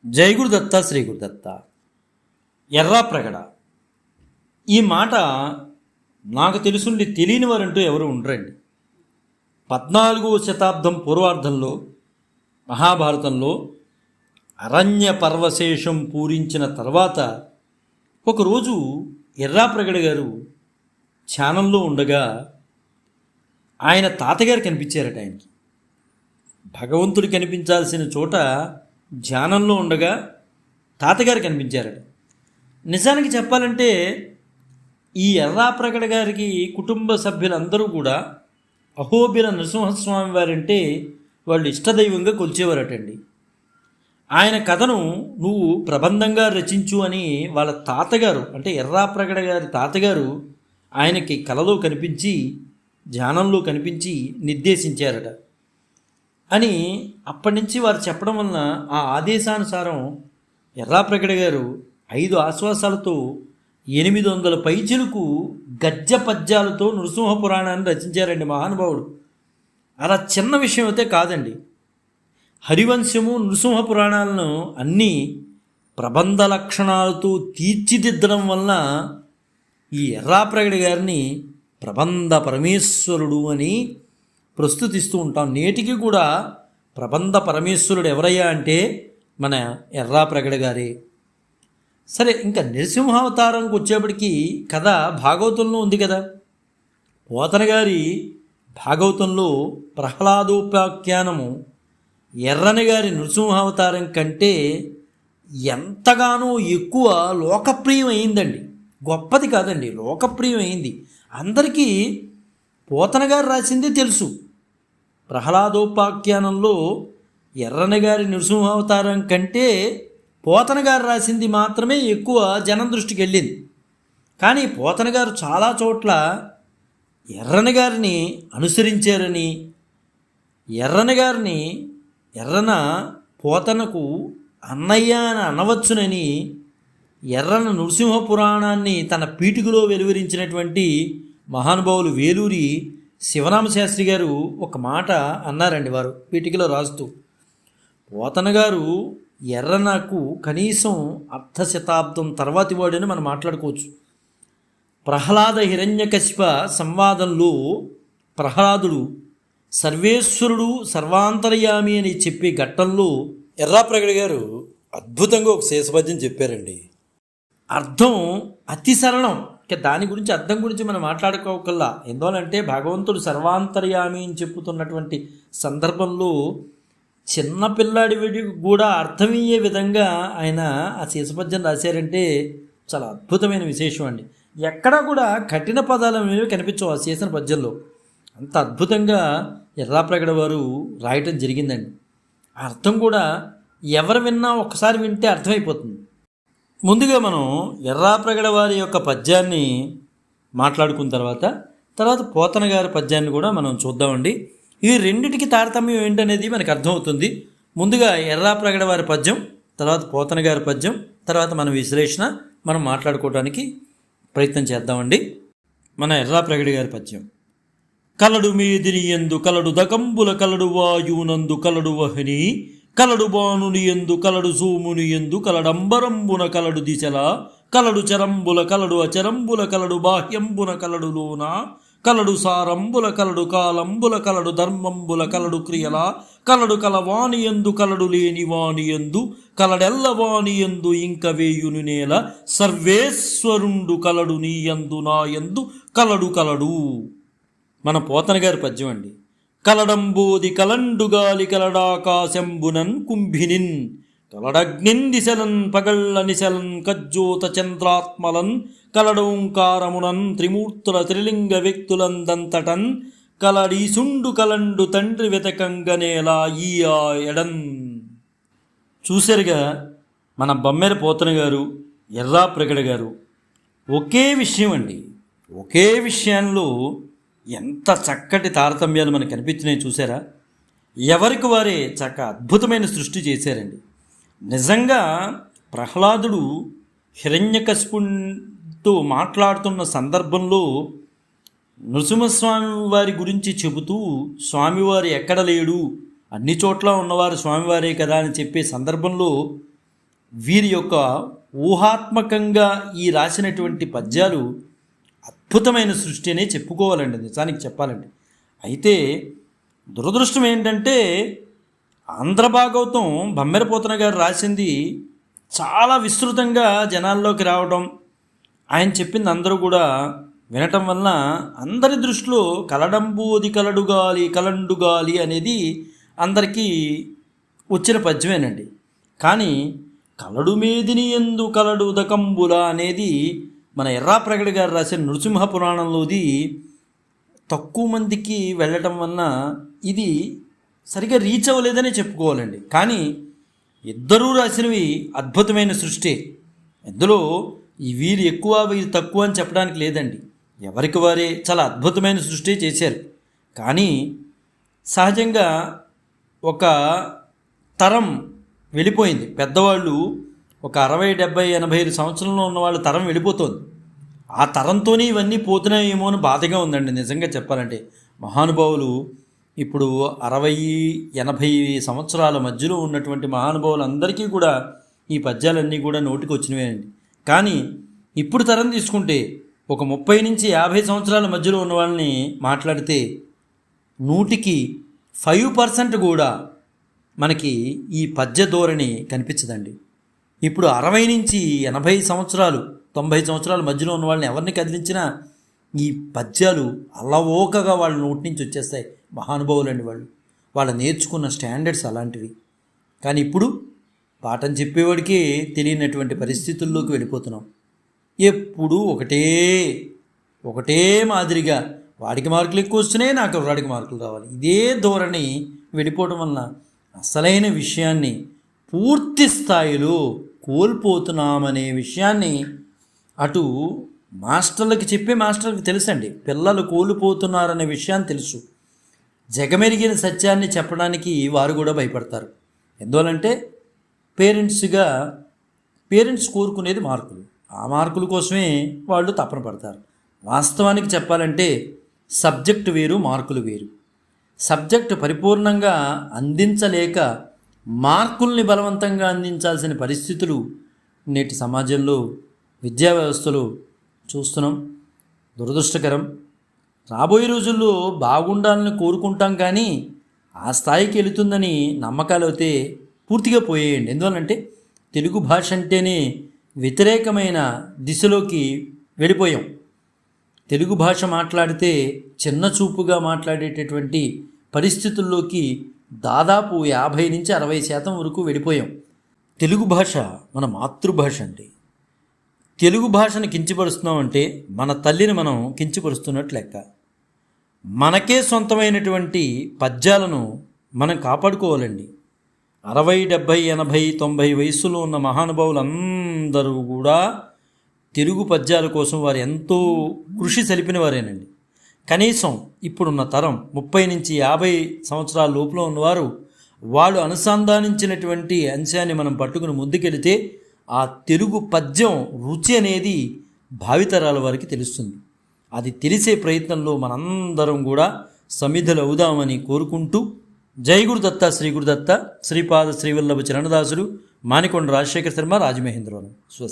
జై గురుదత్త శ్రీ గురుదత్త. ఎర్రాప్రగడ ఈ మాట నాకు తెలుసుండి తెలియని వారంటూ ఎవరు ఉండరండి. 14వ శతాబ్దం పూర్వార్ధంలో మహాభారతంలో అరణ్య పర్వశేషం పూరించిన తర్వాత ఒకరోజు ఎర్రాప్రగడ గారు ధ్యానంలో ఉండగా ఆయన తాతగారు కనిపించారట. ఆయనకి భగవంతుడు కనిపించాల్సిన చోట ధ్యానంలో ఉండగా తాతగారు కనిపించారట. నిజానికి చెప్పాలంటే ఈ ఎర్రాప్రగడ గారికి కుటుంబ సభ్యులందరూ కూడా అహోబిల నరసింహస్వామి వారంటే వాళ్ళు ఇష్టదైవంగా కొలిచేవారటండి. ఆయన కథను నువ్వు ప్రబంధంగా రచించు అని వాళ్ళ తాతగారు అంటే ఎర్రాప్రగడ గారి తాతగారు ఆయనకి కలలో కనిపించి ధ్యానంలో కనిపించి నిర్దేశించారట అని అప్పటి నుంచి వారు చెప్పడం వలన ఆ ఆదేశానుసారం ఎర్రాప్రగడ గారు 5 ఆశ్వాసాలతో 800 పైచిలకు గజ్జ పద్యాలతో నృసింహ పురాణాన్ని రచించారండి మహానుభావుడు. అలా చిన్న విషయం అయితే కాదండి. హరివంశము నృసింహ పురాణాలను అన్నీ ప్రబంధ లక్షణాలతో తీర్చిదిద్దడం వలన ఈ ఎర్రాప్రగడ గారిని ప్రబంధ పరమేశ్వరుడు అని ప్రస్తుతిస్తూ ఉంటాం. నేటికి కూడా ప్రబంధ పరమేశ్వరుడు ఎవరయ్యా అంటే మన ఎర్రాప్రగడ గారే. సరే, ఇంకా నరసింహావతారంకి వచ్చేప్పటికీ కథ భాగవతంలో ఉంది కదా. పోతన గారి భాగవతంలో ప్రహ్లాదోపాఖ్యానము ఎర్రని గారి నృసింహావతారం కంటే ఎంతగానో ఎక్కువ లోకప్రియం అయిందండి. గొప్పది కాదండి, లోకప్రియం అయింది. అందరికీ పోతన గారు రాసిందే తెలుసు. ప్రహ్లాదోపాఖ్యానంలో ఎర్రని గారి నృసింహావతారం కంటే పోతన గారు రాసింది మాత్రమే ఎక్కువ జనం దృష్టికి వెళ్ళింది. కానీ పోతన గారు చాలా చోట్ల ఎర్రని గారిని అనుసరించారని, ఎర్రని గారిని ఎర్రన పోతనకు అన్నయ్య అని అనవచ్చునని ఎర్రన నృసింహ పురాణాన్ని తన పీఠికలో వెలువరించినటువంటి మహానుభావులు వేలూరి శివరామ శాస్త్రి గారు ఒక మాట అన్నారండి. వారు పీఠికలో రాస్తూ, పోతన గారు ఎర్రనకు కనీసం అర్ధశతాబ్దం తర్వాతి వాడని మనం మాట్లాడుకోవచ్చు. ప్రహ్లాద హిరణ్యకశిప సంవాదంలో ప్రహ్లాదుడు సర్వేశ్వరుడు సర్వాంతర్యామి అని చెప్పే ఘట్టంలో ఎర్రాప్రగడ గారు అద్భుతంగా ఒక శేషపద్యం చెప్పారండి. అర్థం అతి సరళం. దాని గురించి అర్థం గురించి మనం మాట్లాడుకోకల్లా. ఎందువలంటే భగవంతుడు సర్వాంతర్యామి అని చెప్పుతున్నటువంటి సందర్భంలో చిన్నపిల్లాడి కూడా అర్థమయ్యే విధంగా ఆయన ఆ శేషపద్యం రాశారంటే చాలా అద్భుతమైన విశేషం అండి. ఎక్కడా కూడా కఠిన పదాలు అనేవి కనిపించవు ఆ శేషన పద్యంలో. అంత అద్భుతంగా ఎర్రాప్రగడ వారు రాయటం జరిగిందండి. ఆ అర్థం కూడా ఎవరు విన్నా ఒక్కసారి వింటే అర్థమైపోతుంది. ముందుగా మనం ఎర్రాప్రగడ వారి యొక్క పద్యాన్ని మాట్లాడుకున్న తర్వాత పోతన గారి పద్యాన్ని కూడా మనం చూద్దామండి. ఈ రెండిటికి తారతమ్యం ఏంటనేది మనకు అర్థమవుతుంది. ముందుగా ఎర్రాప్రగడ వారి పద్యం, తర్వాత పోతన గారి పద్యం, తర్వాత మన విశ్లేషణ మనం మాట్లాడుకోవడానికి ప్రయత్నం చేద్దామండి. మన ఎర్రాప్రగడ గారి పద్యం. కలడు మీదిని ఎందు కలడు దకంబుల కలడు వాయునందు కలడు వహని కలడు బాణుని ఎందు కలడు సోముని ఎందు కలడంబరంబున కలడు దిశల కలడు చరంబుల కలడు అచరంబుల కలడు బాహ్యంబున కలడు లోన కలడు సారంబుల కలడు కాలంబుల కలడు ధర్మంబుల కలడు క్రియల కలడు కలవాణి ఎందు కలడు లేని వాణి ఎందు కలడెల్లవాణి ఎందు ఇంక వేయుని నేల సర్వేశ్వరుండు కలడు నీ యందు నా యందు కలడు కలడు. మన పోతన గారి పద్యం అండి. కలడంబోది కలండుగాలి కలడాకాశంబునన్ కుంభినిన్ కలడగ్నిన్ దిశలన్ పగళ్ళ నిశలన్ కజ్జోత చంద్రాత్మలన్ కలడోంకారమునన్ త్రిమూర్తుల త్రిలింగ వ్యక్తులందంతటన్ కలడీసుండు కలండు తండ్రి వెతకంగనేలా ఈయా ఎడన్. చూశారుగా మన బమ్మెర పోతన గారు ఎర్రాప్రగడ గారు ఒకే విషయం అండి. ఒకే విషయంలో ఎంత చక్కటి తారతమ్యాలు మనకు కనిపించినాయి చూసారా. ఎవరికి వారే అద్భుతమైన సృష్టి చేశారండి. నిజంగా ప్రహ్లాదుడు హిరణ్యకశిపునితో మాట్లాడుతున్న సందర్భంలో నృసింహస్వామి వారి గురించి చెబుతూ స్వామివారు ఎక్కడ లేడు, అన్ని చోట్ల ఉన్నవారు స్వామివారే కదా అని చెప్పే సందర్భంలో వీరి యొక్క ఊహాత్మకంగా ఈ రాసినటువంటి పద్యాలు అద్భుతమైన సృష్టి అనే చెప్పుకోవాలండి, నిజానికి చెప్పాలండి. అయితే దురదృష్టం ఏంటంటే ఆంధ్ర భాగవతం బమ్మెరపోతన గారు రాసింది చాలా విస్తృతంగా జనాల్లోకి రావడం, ఆయన చెప్పింది అందరూ కూడా వినటం వలన అందరి దృష్టిలో కలడంబూది కలడుగాలి కలండుగాలి అనేది అందరికీ వచ్చిన పద్యమేనండి. కానీ కలడు మేదిని ఎందు కలడు ఉదకంబుల అనేది మన ఎర్రాప్రగడ గారు రాసిన నృసింహ పురాణంలోది తక్కువ మందికి వెళ్ళటం వలన ఇది సరిగా రీచ్ అవ్వలేదని చెప్పుకోవాలండి. కానీ ఇద్దరూ రాసినవి అద్భుతమైన సృష్టి. ఇందులో ఈ వీరు ఎక్కువ వీరు తక్కువ అని చెప్పడానికి లేదండి, ఎవరికి వారే చాలా అద్భుతమైన సృష్టి చేశారు. కానీ సహజంగా ఒక తరం వెళ్ళిపోయింది, పెద్దవాళ్ళు ఒక 60, 70, 85 సంవత్సరంలో ఉన్న వాళ్ళ తరం వెళ్ళిపోతుంది. ఆ తరంతోనే ఇవన్నీ పోతున్నాయేమో అని బాధగా ఉందండి నిజంగా చెప్పాలంటే. మహానుభావులు ఇప్పుడు 60, 80 సంవత్సరాల మధ్యలో ఉన్నటువంటి మహానుభావులందరికీ కూడా ఈ పద్యాలన్నీ కూడా నోటికి వచ్చినవేనండి. కానీ ఇప్పుడు తరం తీసుకుంటే ఒక 30 నుంచి 50 సంవత్సరాల మధ్యలో ఉన్న వాళ్ళని మాట్లాడితే 100కి 5% కూడా మనకి ఈ పద్య ధోరణి కనిపించదండి. ఇప్పుడు 60 నుంచి 80 సంవత్సరాలు 90 సంవత్సరాల మధ్యలో ఉన్న వాళ్ళని ఎవరిని కదిలించినా ఈ పద్యాలు అలవోకగా వాళ్ళ నోటి నుంచి వచ్చేస్తాయి. మహానుభావులండి వాళ్ళు నేర్చుకున్న స్టాండర్డ్స్ అలాంటివి. కానీ ఇప్పుడు పాఠం చెప్పేవాడికి తెలియనటువంటి పరిస్థితుల్లోకి వెళ్ళిపోతున్నాం. ఎప్పుడు ఒకటే మాదిరిగా వాడికి మార్కులు ఎక్కువ వస్తున్నాయి, నాకు వాడికి మార్కులు రావాలి, ఇదే ధోరణి వెళ్ళిపోవడం వలన అసలైన విషయాన్ని పూర్తి స్థాయిలో కోల్పోతున్నామనే విషయాన్ని అటు మాస్టర్లకి చెప్పే మాస్టర్లకు తెలుసండి, పిల్లలు కోల్పోతున్నారనే విషయాన్ని తెలుసు. జగమెరిగిన సత్యాన్ని చెప్పడానికి వారు కూడా భయపడతారు. ఎందువలంటే పేరెంట్స్ కోరుకునేది మార్కులు, ఆ మార్కుల కోసమే వాళ్ళు తపన పడతారు. వాస్తవానికి చెప్పాలంటే సబ్జెక్టు వేరు, మార్కులు వేరు. సబ్జెక్టు పరిపూర్ణంగా అందించలేక మార్కుల్ని బలవంతంగా అందించాల్సిన పరిస్థితులు నేటి సమాజంలో విద్యా వ్యవస్థలో చూస్తున్నాం. దురదృష్టకరం. రాబోయే రోజుల్లో బాగుండాలని కోరుకుంటాం, కానీ ఆ స్థాయికి వెళుతుందని నమ్మకాలు అయితే పూర్తిగా పోయేయండి. ఎందువల్లంటే తెలుగు భాష అంటేనే వ్యతిరేకమైన దిశలోకి వెళ్ళిపోయాం. తెలుగు భాష మాట్లాడితే చిన్న చూపుగా మాట్లాడేటటువంటి పరిస్థితుల్లోకి దాదాపు 50 నుంచి 60% వరకు వెళ్ళిపోయాం. తెలుగు భాష మన మాతృభాష అండి. తెలుగు భాషను కించపరుస్తున్నామంటే మన తల్లిని మనం కించపరుస్తున్నట్లు లెక్క. మనకే సొంతమైనటువంటి పద్యాలను మనం కాపాడుకోవాలండి. 60, 70, 80, 90 వయస్సులో ఉన్న మహానుభావులందరూ కూడా తెలుగు పద్యాల కోసం వారు ఎంతో కృషి సలిపిన వారేనండి. కనీసం ఇప్పుడున్న తరం 30 నుంచి 50 సంవత్సరాల లోపల ఉన్నవారు వాళ్ళు అనుసంధానించినటువంటి అంశాన్ని మనం పట్టుకుని ముందుకెళితే ఆ తెలుగు పద్యం రుచి అనేది భావితరాల వారికి తెలుస్తుంది. అది తెలిసే ప్రయత్నంలో మనందరం కూడా సమిధులు అవుదామని కోరుకుంటూ, జై గురుదత్త శ్రీ గురుదత్త శ్రీపాద శ్రీవల్లభ చరణదాసుడు మానికొండ రాజశేఖర శర్మ రాజమహేంద్రవరం. స్వస్తి.